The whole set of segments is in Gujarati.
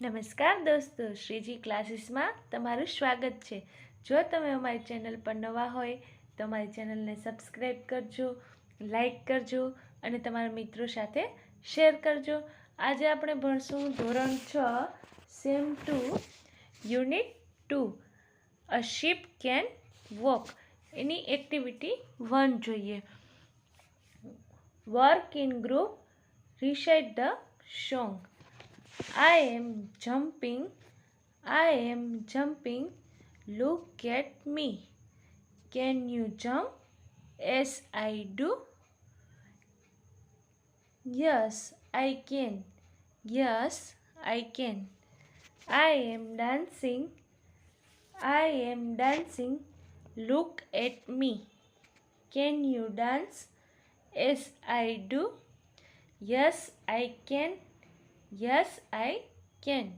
નમસ્કાર દોસ્તો, શ્રીજી ક્લાસીસમાં તમારું સ્વાગત છે। જો તમે અમારી ચેનલ પર નવા હોય તો અમારી ચેનલને સબસ્ક્રાઈબ કરજો, લાઈક કરજો અને તમારા મિત્રો સાથે શેર કરજો। આજે આપણે ભણશું ધોરણ 6 sem 2 unit 2 a sheep can walk એની એક્ટિવિટી 1 જોઈએ। Work in group, recite the song. I am jumping, I am jumping, look at me. Can you jump as I do? Yes, I can. Yes, I can. I am dancing, I am dancing, look at me. Can you dance as I do? Yes, I can. Yes, I can.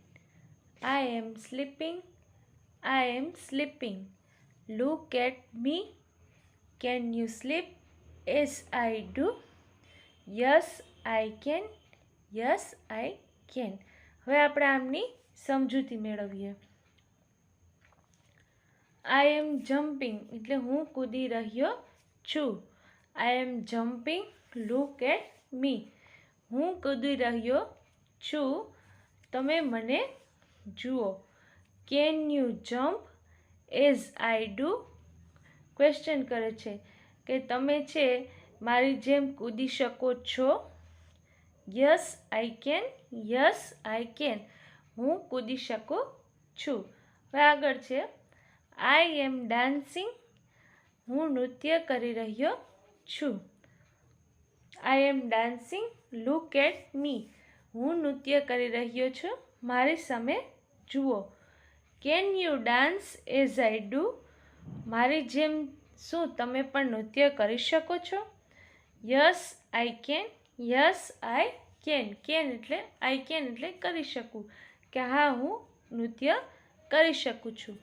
I am sleeping, I am sleeping. Look at me. Can you sleep as I do? Yes, I can. Yes, I can. હવે આપણે આમની સમજૂતી મેળવીએ। I am jumping એટલે હું કૂદી રહ્યો છું। I am jumping, look at me. હું કૂદી રહ્યો છું, તમે મને જુઓ। Can you jump as I do? Question કરે છે કે તમે છે મારી જેમ કૂદી શકો છો? Yes I can, yes I can, હું કૂદી શકું છું। હવે આગળ છે આઈ એમ ડાન્સિંગ, હું નૃત્ય કરી રહ્યો છું। આઈ એમ ડાન્સિંગ, લુક એટ મી, હું નૃત્ય કરી રહ્યો છું, મારી સામે જુઓ। Can you dance as I do? મારી જેમ શું તમે પણ નૃત્ય કરી શકો છો? Yes I can, yes I can, can એટલે આઈ કેન એટલે કરી શકું, કે હા હું નૃત્ય કરી શકું છું।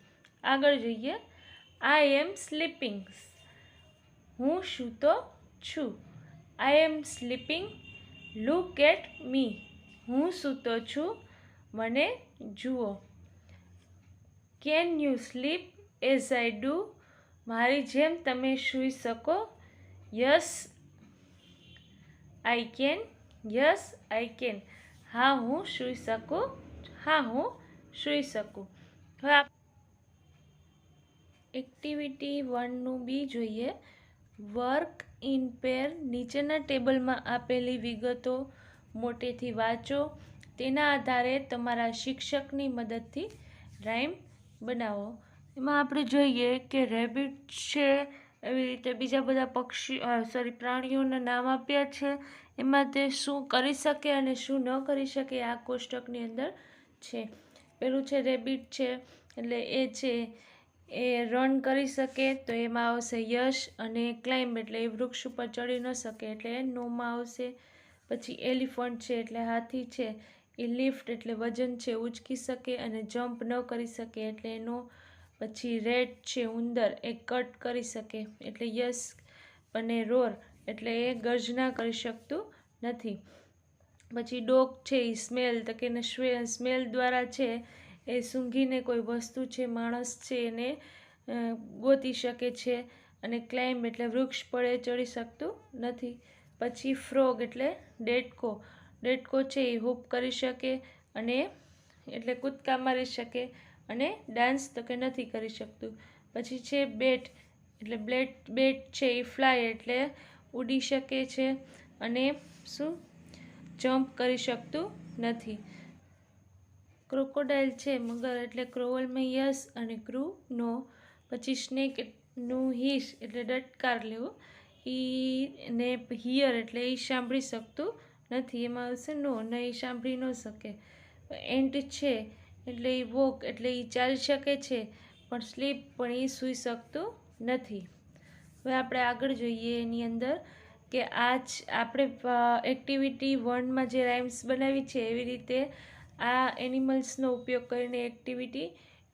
આગળ જોઈએ આઈ એમ સ્લીપિંગ, હું સૂતો છું। આઈ એમ સ્લીપિંગ, લુક એટ મી, હું સૂતો છું, મને જુઓ। Can you slip as I do? મારી જેમ તમે સૂઈ શકો? Yes I can, yes I can, હા હું સૂઈ શકું, હા હું સૂઈ શકું। હવે એક્ટિવિટી 1નું બી જોઈએ। વર્ક ઇન પેર, નીચેના ટેબલમાં આપેલી વિગતો મોટેથી વાંચો, તેના આધારે તમારા શિક્ષકની મદદથી રાઇમ બનાવો। એમાં આપણે જોઈએ કે રેબિટ છે, એવી રીતે બીજા બધા પ્રાણીઓના નામ આપ્યા છે, એમાં તે શું કરી શકે અને શું ન કરી શકે આ કોષ્ટકની અંદર છે। પેલું છે રેબિટ છે એટલે એ છે એ રન કરી શકે, તો એમાં આવશે યશ, અને ક્લાઇમ્બ એટલે એ વૃક્ષ ઉપર ચડી ન શકે એટલે નોમાં આવશે। પછી એલિફન્ટ છે એટલે હાથી છે, એ લિફ્ટ એટલે વજન છે ઉચકી શકે, અને જમ્પ ન કરી શકે એટલે એનો। પછી રેટ છે ઉંદર, એ કટ કરી શકે એટલે યસ, અને રોર એટલે એ ગર્જના કરી શકતું નથી। પછી ડોગ છે એ સ્મેલ, તો કે સ્મેલ દ્વારા છે એ સૂંઘીને કોઈ વસ્તુ છે, માણસ છે એને ગોતી શકે છે, અને ક્લાઇમ્બ એટલે વૃક્ષ પર એ ચડી શકતું નથી। પછી ફ્રોગ એટલે ડેડકો, ડેડકો છે એ હૂપ કરી શકે અને એટલે કૂદકા મારી શકે, અને ડાન્સ તો કે નથી કરી શકતું। પછી છે બેટ એટલે બેટ છે એ ફ્લાય એટલે ઉડી શકે છે, અને શું જમ્પ કરી શકતું નથી। ક્રોકોડાઇલ છે મગર એટલે ક્રોવલમાં યસ અને ક્રૂ નો। પછી સ્નેક નું હિસ એટલે ડટકાર લેવું, ને હિયર એટલે એ સાંભળી શકતું નથી, એમાં આવશે નો, ને એ સાંભળી ન શકે। એન્ટ છે એટલે એ વોક એટલે એ ચાલી શકે છે, પણ સ્લીપ પણ એ સૂઈ શકતું નથી। હવે આપણે આગળ જોઈએ એની અંદર કે આપણે એક્ટિવિટી 1માં જે રાઇમ્સ બનાવી છે એવી રીતે આ એનિમલ્સનો ઉપયોગ કરીને એક્ટિવિટી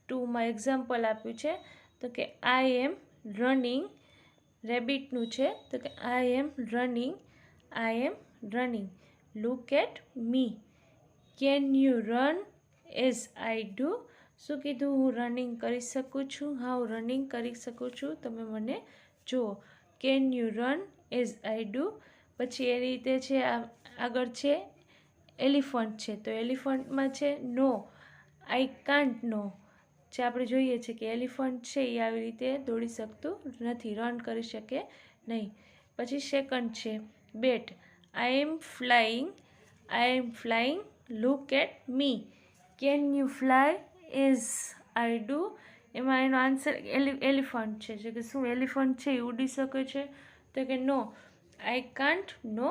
2માં એક્ઝામ્પલ આપ્યું છે। તો કે આઈ એમ રનિંગ, રેબિટનું છે તો કે I am running, I am running, look at me, can you run as I do. શું કીધું? હું રનિંગ કરી શકું છું. હા, હું રનિંગ કરી શકું છું. તમે મને જુઓ. Can you run as I do. પછી એ રીતે છે. આગળ છે એલિફન્ટ છે, તો એલિફન્ટમાં છે નો, આઈ કાન્ટ નો. જે આપણે જોઈએ છે કે એલિફન્ટ છે એ આવી રીતે દોડી શકતું નથી, રન કરી શકે નહીં. પછી સેકન્ડ છે bat. I am flying, look at me. Can you fly as I do. એમાં એનો આન્સર એલિફન્ટ છે કે શું એલિફન્ટ છે એ ઉડી શકે છે? તો કે નો, આઈ કાન્ટ નો.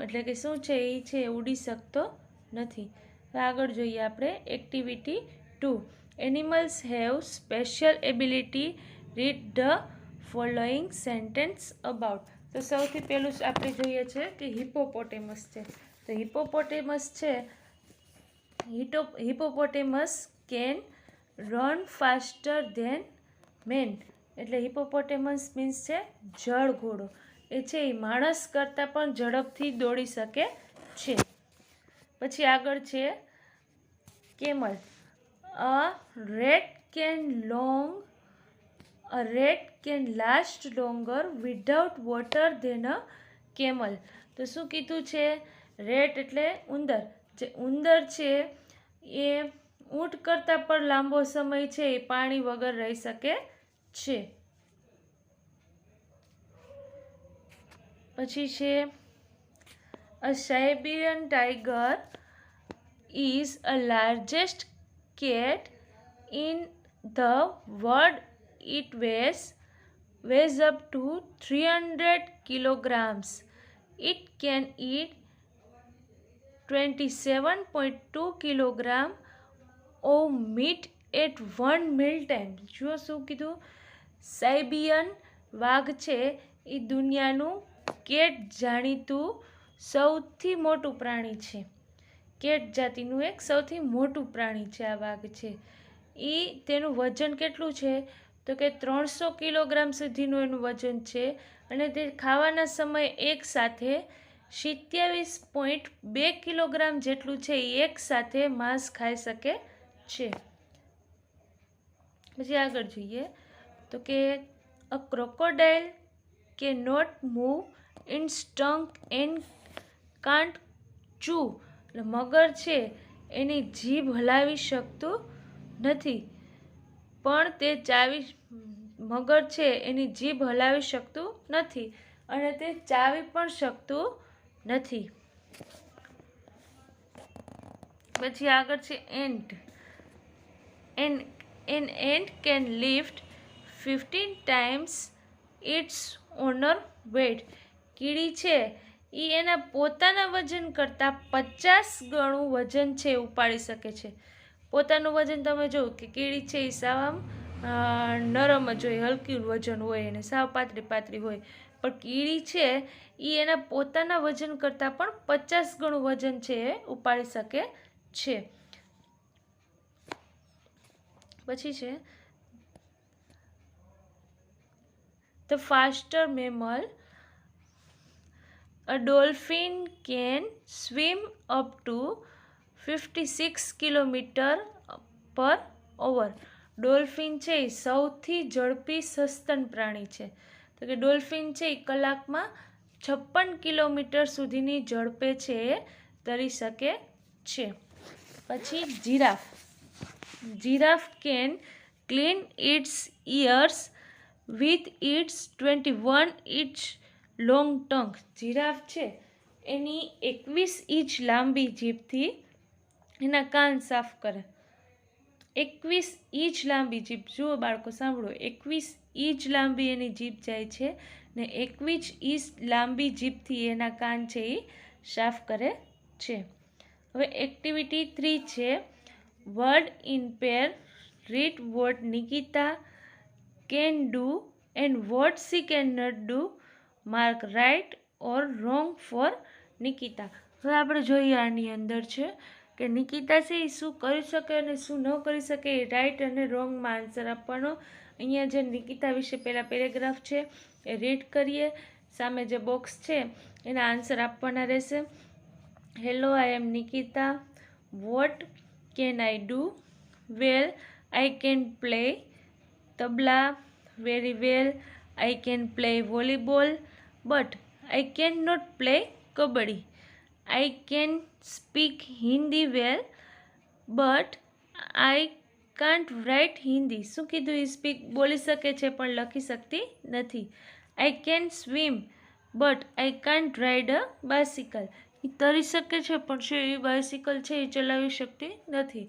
એટલે કે શું છે એ છે ઉડી શકતો નથી. આગળ જોઈએ આપણે activity 2. Animals have special ability, read the following sentence about. તો સૌથી પહેલું આપણે જોઈએ છે કે હિપોપોટેમસ છે. તો hippopotamus can run faster than man. એટલે હિપોપોટેમસ મીન્સ છે જળઘોડો. એ છે એ માણસ કરતાં પણ ઝડપથી દોડી શકે છે. પછી આગળ છે camel. A rat can last longer without water than a camel. તો શું કીધું છે? રેટ એટલે ઉંદર. જે ઉંદર છે એ ઊંટ કરતાં પણ લાંબો સમય છે એ પાણી વગર રહી શકે છે. પછી છે a Siberian tiger is a largest cat in the world. It weighs up to 300 kilograms. It can eat 27.2 kilogram of meat at one meal time. જો શું કીધું? સાઇબિયન વાઘ છે એ દુનિયાનું કેટ જાણીતું સૌથી મોટું પ્રાણી છે. કેટ જાતિનું એક સૌથી મોટું પ્રાણી છે આ વાઘ છે. તેનું વજન કેટલું છે? તો કે 300 કિલોગ્રામ સુધીનું એનું વજન છે. અને તે ખાવાના સમયે એક સાથે 27.2 કિલોગ્રામ જેટલું છે એ એક સાથે માંસ ખાઈ શકે છે. પછી આગળ જોઈએ તો કે અ ક્રોકોડાઇલ કે not move in stunk and can't chew. એટલે મગર છે એની જીભ હલાવી શકતું નથી, પણ તે મગર છે એની જીભ હલાવી શકતું નથી અને તે ચાવી પણ શકતું નથી. પછી આગળ છે ant. An ant can lift 15 times its owner weight. કીડી છે એ એના પોતાના વજન કરતાં 50 ગણું વજન છે ઉપાડી શકે છે. પોતાનું વજન તમે જુઓ કે કીડી છે એ સાવ આમ નરમ જ હોય, હલકી વજન હોય એને, સાવ પાતળી હોય. પણ કીડી છે એ એના પોતાના વજન કરતાં પણ 50 ગણું વજન છે એ ઉપાડી શકે છે. પછી છે the faster mammal. A dolphin can swim up to 56 km/h. Dolphin છે એ સૌથી ઝડપી સસ્તન પ્રાણી છે. તો કે ડોલ્ફિન છે એ કલાકમાં 56 કિલોમીટર સુધીની ઝડપે છે એ તરી શકે છે. પછી giraffe can clean its ears with its 21 inch long tongue. Giraffe છે એની 21 ઇંચ લાંબી જીભથી એના કાન સાફ કરે. 21 ઇંચ લાંબી જીભ. જુઓ બાળકો, સાંભળો, 21 ઇંચ લાંબી એની જીભ જાય છે ને 21 ઇંચ લાંબી જીભથી એના કાન છે એ સાફ કરે છે. હવે એક્ટિવિટી 3 છે word in pair. Read what Nikita can do and what she can not do. Mark right or wrong for Nikita. હવે આપણે જોઈએ આની અંદર છે કે નિકિતા છે એ શું કરી શકે અને શું ન કરી શકે એ રાઇટ અને રોંગમાં આન્સર આપવાનો. અહીંયા જે નિકિતા વિશે પહેલાં પેરેગ્રાફ છે એ રીડ કરીએ. સામે જે બોક્સ છે એના આન્સર આપવાના રહેશે. Hello, I am Nikita. What can I do? Well I can play tabla. Very well I can play volleyball, but I can not play kabaddi. I can speak Hindi well, but I can't write Hindi. શું કીધું? એ સ્પીક બોલી શકે છે પણ લખી શકતી નથી. I can swim, but I can't ride a bicycle. એ તરી શકે છે પણ શું એ બાયસિકલ છે એ ચલાવી શકતી નથી.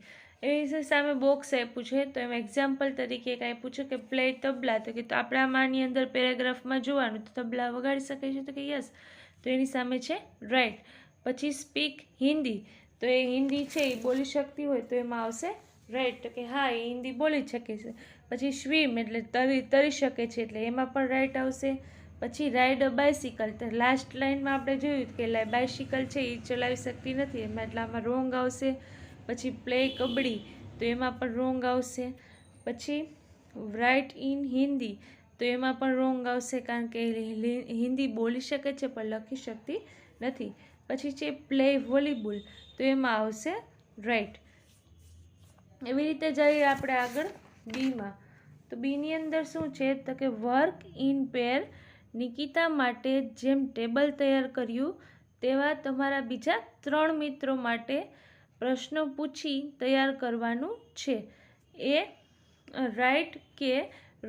એની સામે બોક્સ આપ્યું છે, તો એમાં એક્ઝામ્પલ તરીકે એક આપ્યું છે કે પ્લે તબલા. તો કે તો આપણે આમાંની અંદર પેરેગ્રાફમાં જોવાનું, તો તબલા વગાડી શકે છે, તો કે યસ. તો એની સામે છે રાઇટ. પછી સ્પીક હિન્દી, તો એ હિન્દી છે એ બોલી શકતી હોય તો એમાં આવશે રાઇટ, તો કે હા એ હિન્દી બોલી શકે છે. પછી સ્વિમ એટલે તરી શકે છે, એટલે એમાં પણ રાઇટ આવશે. પછી રાઇડ અ બાયસિકલ, તો લાસ્ટ લાઇનમાં આપણે જોયું કે બાયસિકલ છે એ ચલાવી શકતી નથી, એમાં એટલામાં રોંગ આવશે. પછી પ્લે કબડ્ડી, તો એમાં પણ રોંગ આવશે. પછી રાઇટ ઇન હિન્દી, તો એમાં પણ રોંગ આવશે કારણ કે હિન્દી બોલી શકે છે પણ લખી શકતી નથી. પછી છે પ્લે વોલીબોલ, તો એમાં આવશે રાઇટ. એવી રીતે જઈએ આપણે આગળ બીમાં. તો બીની અંદર શું છે? તો કે વર્ક ઇન પેર. નિકિતા માટે જેમ ટેબલ તૈયાર કર્યું તેવા તમારા બીજા 3 મિત્રો માટે પ્રશ્નો પૂછી તૈયાર કરવાનું છે. એ રાઇટ કે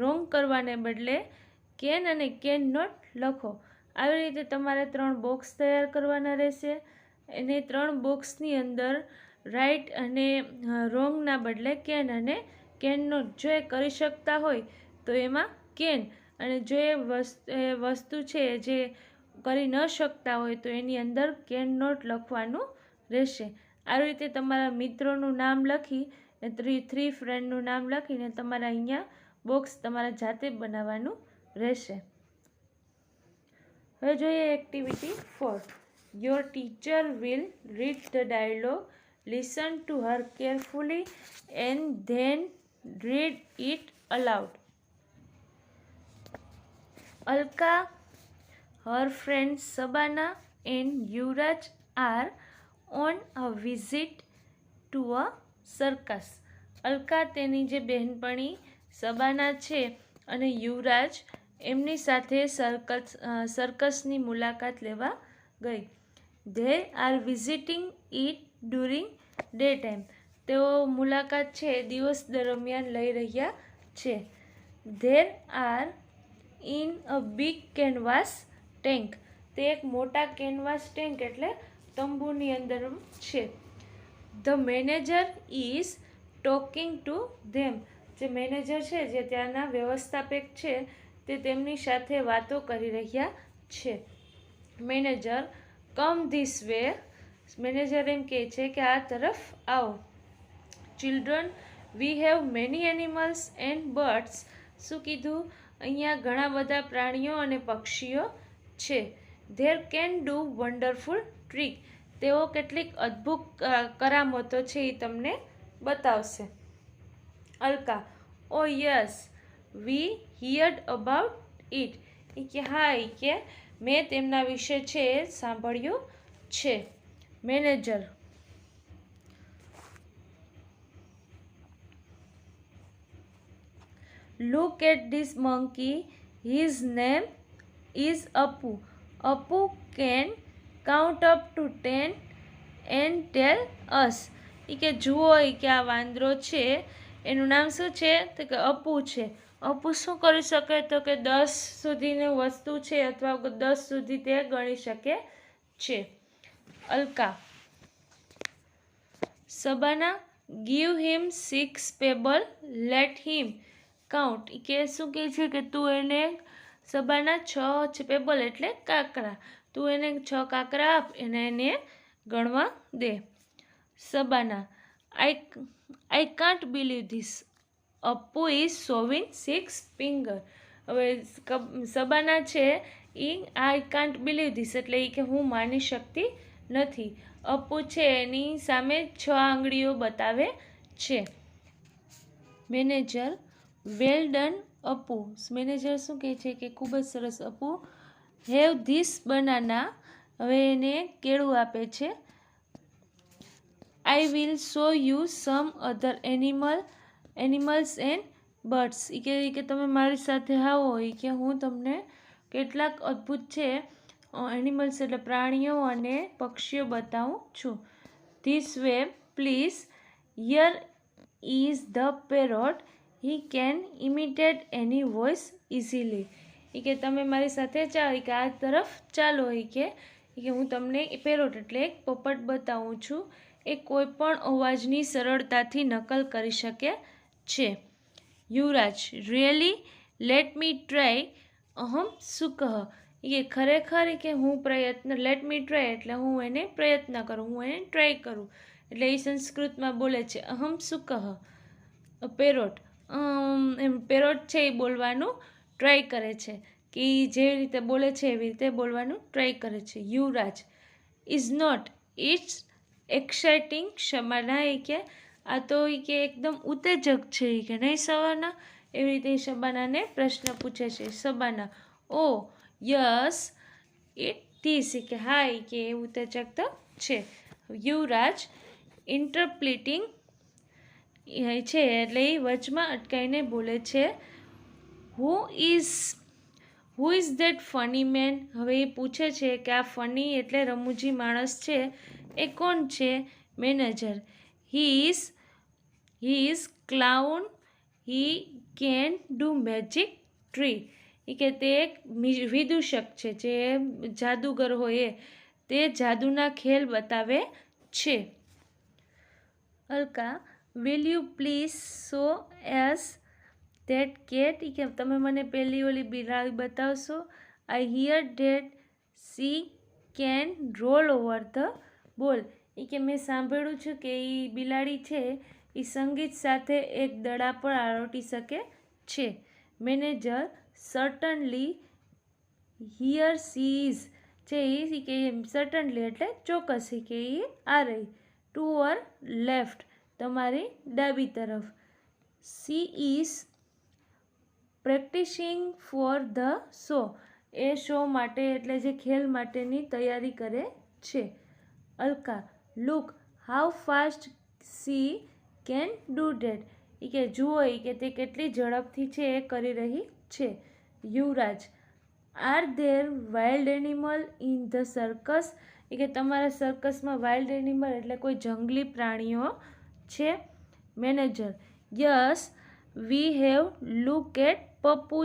રોંગ કરવાને બદલે કેન અને કેન નોટ લખો. આવી રીતે તમારે 3 બોક્સ તૈયાર કરવાના રહેશે. અને 3 બોક્સની અંદર રાઇટ અને રોંગના બદલે કેન અને કેન નોટ. જો એ કરી શકતા હોય તો એમાં કેન, અને જો એ વસ્તુ છે જે કરી ન શકતા હોય તો એની અંદર કેન નોટ લખવાનું રહેશે. આવી રીતે તમારા મિત્રોનું નામ લખી ને 3 ફ્રેન્ડનું નામ લખીને તમારે અહીંયા બોક્સ તમારા જાતે બનાવવાનું રહેશે. હવે જોઈએ activity 4. Your teacher will read the dialogue, listen to her carefully and then read it allowed. Alka, her friends Sabana and Yuvraj are on a visit to a circus. Alka તેની જે બહેનપણી સબાના છે અને યુવરાજ એમની સાથે સર્કસની મુલાકાત લેવા ગઈ. They are visiting it during day time. તેઓ મુલાકાત છે દિવસ દરમિયાન લઈ રહ્યા છે. There are in a big canvas tank. તે એક મોટા કેનવાસ ટેન્ક એટલે તંબુની અંદર છે. The manager is talking to them. જે મેનેજર છે, જે ત્યાંના વ્યવસ્થાપક છે, તે તેમની સાથે વાતો કરી રહ્યા છે. Manager come this way. Manager એમ કહે છે કે આ તરફ આવો. Children we have many animals and birds. શું કીધું? અહીંયા ઘણા બધા પ્રાણીઓ અને પક્ષીઓ છે. There can do wonderful trick. તેઓ કેટલીક અદ્ભુત કરામતો છે એ તમને બતાવશે. Alka oh yes we heard about it. એ કે હા, એ કે મેં તેમના વિશે છે સાંભળ્યું છે. Manager look at this monkey, his name is Apu. Apu can count up to 10 and tell us. એ કે જુઓ, એ કે આ વાંદરો છે, એનું નામ શું છે? તો કે અપુ છે. અપુ શું કરી શકે? તો કે 10 સુધીની વસ્તુ છે અથવા 10 સુધી તે ગણી શકે છે. Alka Sabana give him 6 pebble, let him count. એ કે શું કહે છે કે તું એને સબાના 6 પેબલ એટલે કાંકરા, તું એને 6 કાંકરા આપ એને ગણવા દે. Sabana I can't believe this. Apu is showing 6 finger. હવે સબાના છે એ આઈ કાન્ટ બિલીવ ધીસ એટલે એ કે હું માની શકતી નથી. અપુ છે એની સામે 6 આંગળીઓ બતાવે છે. મેનેજર વેલ ડન અપુ. મેનેજર શું કહે છે કે ખૂબ જ સરસ અપુ. Have this banana. હવે એને કેળું આપે છે. I will show you some other animals and birds. કે તમે મારી સાથે આવો કે હું તમને કેટલાક અદ્ભુત છે એનિમલ્સ એટલે પ્રાણીઓ અને પક્ષીઓ બતાવું છું. This way please. Here is the parrot. He can imitate any voice easily. કે તમે મારી સાથે ચાલો કે આ તરફ ચાલો કે હું તમને પેરોટ એટલે એક પોપટ બતાવું છું. એ કોઈ પણ અવાજની સરળતાથી નકલ કરી શકે છે. યુવરાજ. રિયલી? Let me try. અહમ સુકહ. કે ખરેખર કે હું પ્રયત્ન, લેટ મી ટ્રાય એટલે હું એને પ્રયત્ન કરું, હું એને ટ્રાય કરું. એટલે એ સંસ્કૃતમાં બોલે છે અહમ સુકહ. પેરોટ. પેરોટ છે એ બોલવાનું ટ્રાય કરે છે કે જેવી રીતે બોલે છે એવી રીતે બોલવાનું ટ્રાય કરે છે. Yuvraj. Is not it's exciting Shabana. કે આ તો કે એકદમ ઉત્તેજક છે કે નહીં શબાના? એવી રીતે શબાનાને પ્રશ્ન પૂછે છે. શબાના. ઓ યસ ઇટ ઇઝ. કે હા કે ઉત્તેજક તો છે. યુવરાજ. ઇન્ટરપ્લિટિંગ છે એટલે એ વચમાં અટકાઈને બોલે છે. Who is that funny man. હવે એ પૂછે છે કે આ ફની એટલે રમૂજી માણસ છે એ કોણ છે? Manager. He is clown. He can do magic tree. કે તે એક વિદૂષક છે, જે જાદુગર હોય તે જાદુના ખેલ બતાવે છે. Alka. Will you please show us that cat. કે તમે મને પેલી ઓલી બિલાડી બતાવશો? I hear that she can roll over the ball. કે મેં સાંભળ્યું છે કે એ બિલાડી છે એ સંગીત સાથે એક દડા પર આરોટી શકે છે. મેનેજર. સર્ટનલી. Here she is. છે એ કે સર્ટનલી એટલે ચોક્કસ કે એ આ રહી. ટુ ઓર લેફ્ટ. તમારી ડાબી તરફ. She is practising for the show. A show માટે એટલે જે ખેલ માટેની તૈયારી કરે છે. Alka. Look how fast C can do that. કે જુઓ કે તે કેટલી ઝડપથી છે એ કરી રહી છે. Yuvraj. Are there wild animal in the circus. કે તમારા સર્કસમાં વાઇલ્ડ એનિમલ એટલે કોઈ જંગલી પ્રાણીઓ છે? Manager. Yes we have. Look at Pappu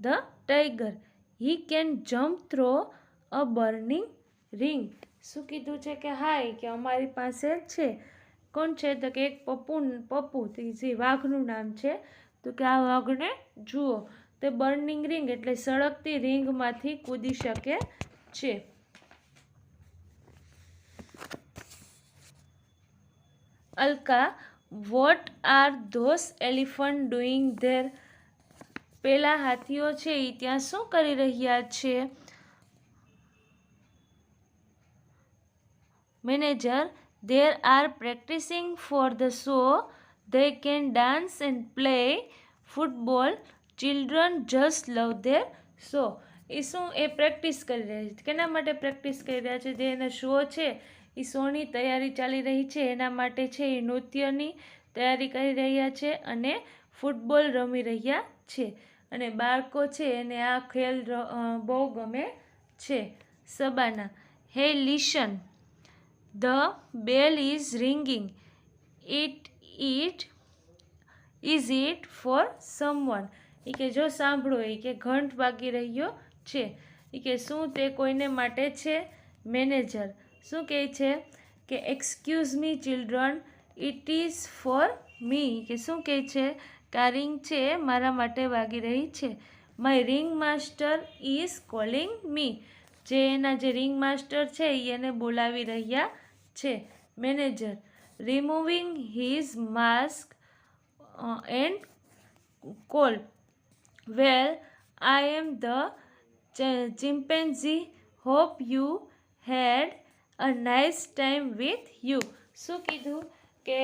the tiger. He can jump through a burning ring. શું કીધું છે કે હા કે અમારી પાસે છે. કોણ છે? તો કે એક પપ્પુ જે વાઘનું નામ છે. તો કે આ વાઘને જુઓ, તે બર્નિંગ રિંગ એટલે સળગતી રિંગમાંથી કૂદી શકે છે. Alka. What are those elephant doing there. પેલા હાથીઓ છે એ ત્યાં શું કરી રહ્યા છે? Manager. There are practising for the show. They can dance and play football. Children just love their show. એ શું એ પ્રેક્ટિસ કરી રહ્યા છે? કેના માટે પ્રેક્ટિસ કરી રહ્યા છે? જે એનો શો છે એ શોની તૈયારી ચાલી રહી છે એના માટે છે. એ નૃત્યની તૈયારી કરી રહ્યા છે અને ફૂટબોલ રમી રહ્યા છે. અને બાળકો છે એને આ ખેલ બહુ ગમે છે. Shabana. Hey listen. The bell is ringing. Is it for someone. કે જો સાંભળો કે ઘંટ વાગી રહ્યો છે. કે શું તે કોઈને માટે છે? મેનેજર. શું કહે છે કે excuse me children, it is for me. કે શું કહે છે કે આ રિંગ છે મારા માટે વાગી રહી છે. My ring master is calling me. જે એના જે રિંગ માસ્ટર છે એ એને બોલાવી રહ્યા છે. Manager. Removing his mask and call. Well I am the chimpanzee. Hope you had a nice time with you. શું કીધું કે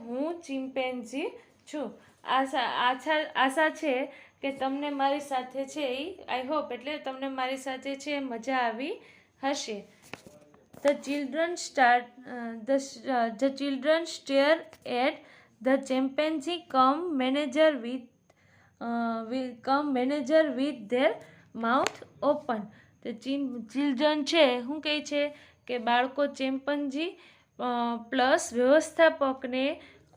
હું ચિમ્પેન્ઝી છું. આશા છે કે તમને મારી સાથે છે આઈ હોપ એટલે તમને મારી સાથે છે મજા આવી હશે. The children stare at the chimpanzee come manager with their mouth open. The children છે શું કહે છે કે બાળકો ચિમ્પન્જી પ્લસ વ્યવસ્થાપકને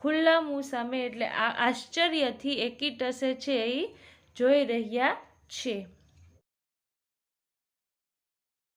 ખુલ્લા મું સામે એટલે આશ્ચર્યથી એકીટસે છે એ જોઈ રહ્યા છે.